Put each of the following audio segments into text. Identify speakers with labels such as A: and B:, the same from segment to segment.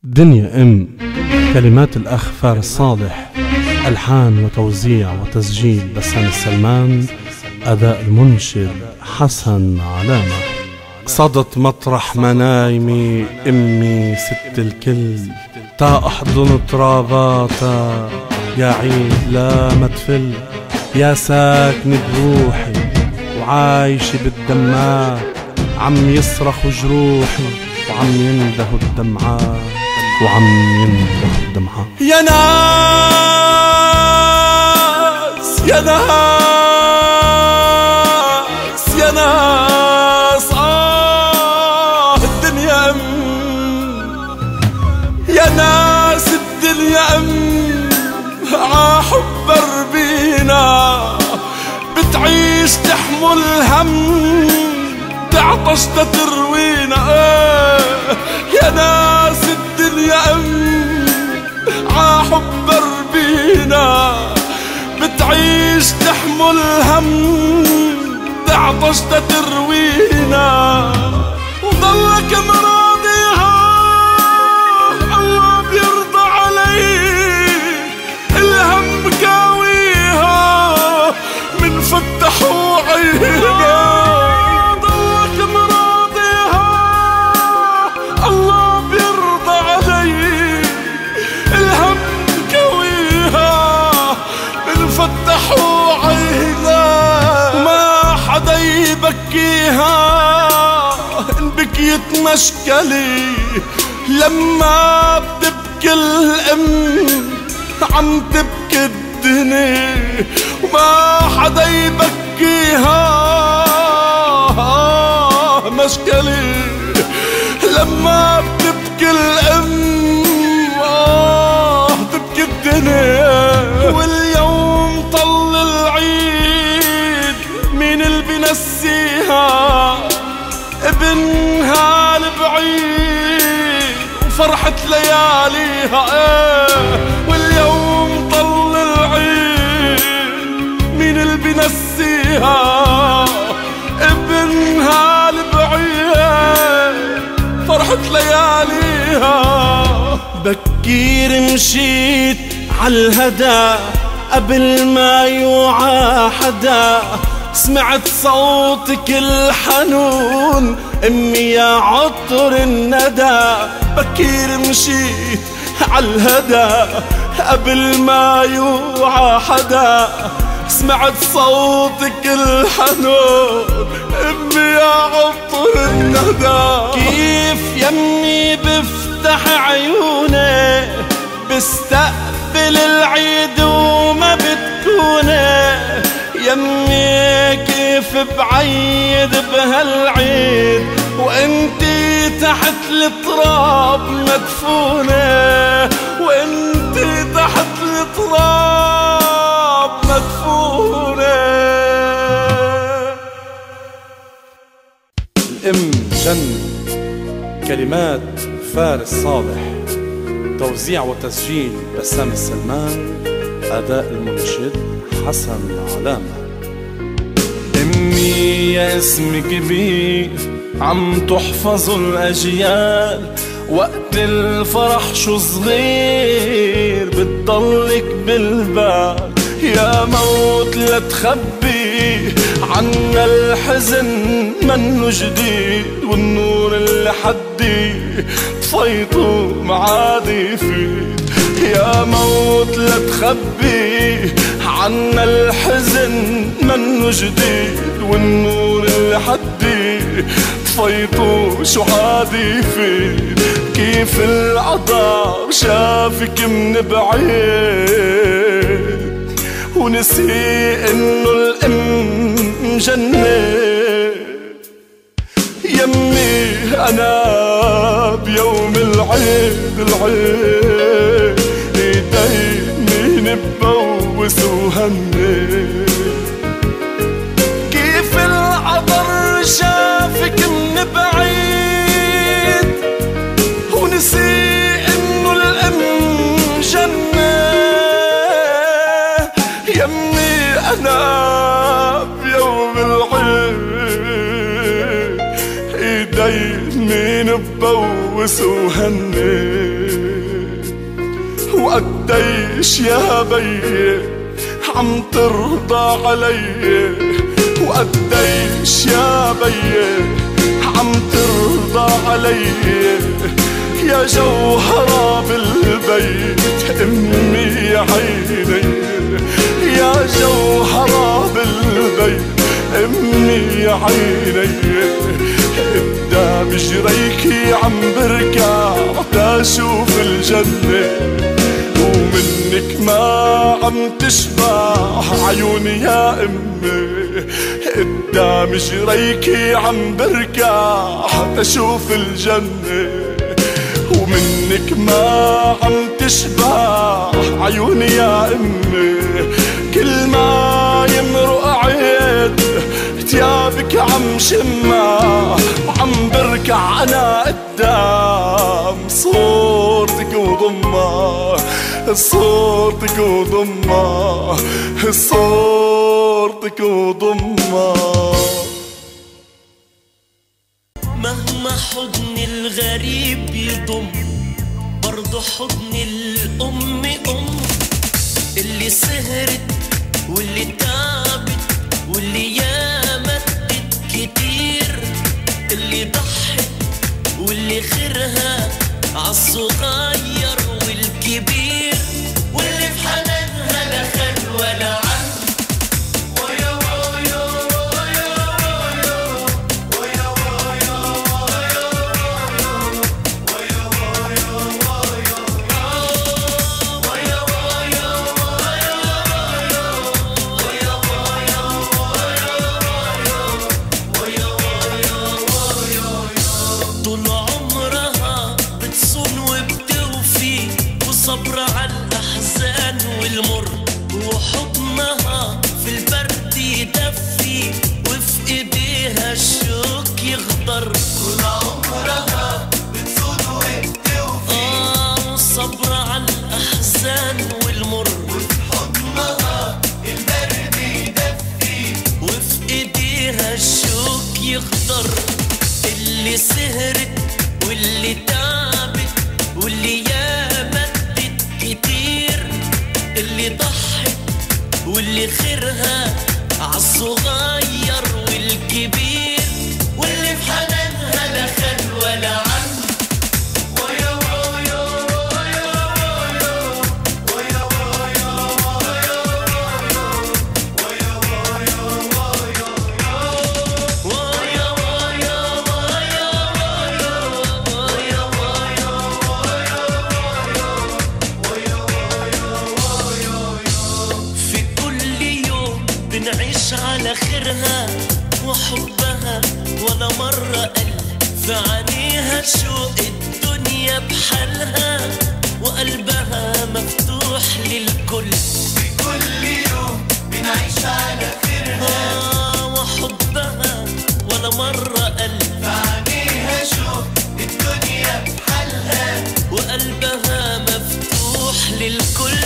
A: دنيا كلمات الأخ فارس صالح، ألحان وتوزيع وتسجيل بسام السلمان، أداء المنشد حسن علامة. صدت مطرح منايمي أمي ست الكل، تا أحضن تراباتا يا عيد لا ما تفل، يا ساكن بروحي وعايشة بالدمات، عم يصرخ جروحي وعم ينده الدمعات، وعم ينده الدمعات.
B: يا ناس يا ناس يا ناس الدنيا يا ناس الدنيا عحب ربينا، بتعيش تحمل هم تعطش تتروينا. يا ناس الدنيا عحب ربينا، بتعيش تحمل هم تعطش تتروينا. وضلك مراضيها الله بيرضى عليك، الهم كاويها من فتحوا عينا. ضلك مراضيها الله بيرضى عليك، الهم كاويها من فتحوا عينا. وما حدا يبكيها إن بكيت مشكلي، لما بتبكي الأم عم تبكي الدنيا. وما حدا يبكيها مشكلي، لما بتبكي الأم تبكي الدنيا. واليوم طل العيد مين اللي بنسيها؟ ابنها البعيد وفرحة لياليها. واليوم طل العيد مين اللي بنسيها؟ ابنها البعيد فرحة لياليها. بكير مشيت عالهدى قبل ما يوعى حدا، سمعت صوتك الحنون امي يا عطر الندى. بكير مشيت عالهدى قبل ما يوعى حدا، سمعت صوتك الحنون امي يا عطر الندى. كيف يمي بفتح عيوني بستقبل العيد وما بتكوني، يمي كيف بعيد بهالعيد وانتي تحت التراب مدفونة، وانتي تحت التراب مدفونة.
A: الأم جنة، كلمات فارس صالح، توزيع وتسجيل بسام السلمان، أداء المنشد حسن علامة.
B: أمي يا اسمك كبير عم تحفظوا الأجيال، وقت الفرح شو صغير بتضلك بالبال. يا موت لا تخبي عنا الحزن منه جديد، والنور اللي حدي طفيته معاد يفيد. يا موت لا تخبي عنا الحزن منه جديد، والنور اللي حدي طفيته شو عاد يفيد. كيف العذاب شافك من بعيد ونسي انه الام جنة. يمي انا بيوم العيد ايدي مين ببوس وهني. كيف العذر شافك من بعيد ونسي انه الام جنة. يمي انا بيوم العيد ايدي مين ببوس وهني. وقديش يا بيي عم ترضى علي، وقديش يا بيي عم ترضى علي. يا جوهرة بالبيت امي يا عيني، يا جوهرة بالبيت امي يا عيني. قدام جريكي عم بركع تشوف الجنة، ومنك ما عم تشبع عيوني يا امي. قدام جريكي عم بركع تشوف الجنة، ومنك ما عم تشبع عيوني يا امي. كل ما يمرق عيد ثيابك عم شمع، وعم بركع انا قدام صورتك وضمة، صورتك وضمة، صورتك وضمة.
C: مهما حضن الغريب يضم، برضو حضن الأم اللي سهرت واللي تعبت واللي ياما ادت كتير، اللي ضحت واللي خيرها عالصغير والكبير، واللي في حنانها لا خل ولا عم. صبر على الأحزان والمر، وحضنها في البرد يدفي، وفي إيديها الشوك يخضر. طول عمرها بتصون وبتوفي، صبر على الأحزان والمر، وفي حضنها البرد يدفي، وفي إيديها الشوك يخضر. اللي سهرت واللي تعبت واللي ياما كتير، اللي ضحت واللي خيرها عالصغير والكبير، واللي في حنانها لا خل ولا عم. بنعيش على خيرها وحبها، ولا مرة قل في عينيها شوق الدنيا بحالها، وقلبها مفتوح للكل. في كل يوم بنعيش على خيرها وحبها، ولا مرة قل في عينيها شوق الدنيا بحالها، وقلبها مفتوح للكل.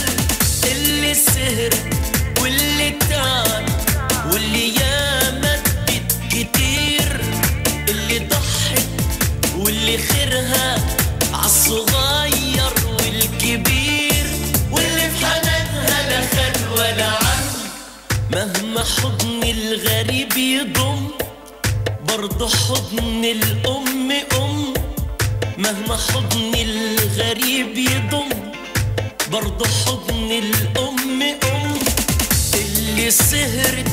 C: اللي سهر واللي تعب واللي ياما ادت كتير، اللي ضحت واللي خيرها عالصغير والكبير، واللي في حنانها لا خل ولا عم. مهما حضن الغريب يضم، برضو حضن الأم مهما حضن الغريب يضم، برضو حضن الأم اللي سهرت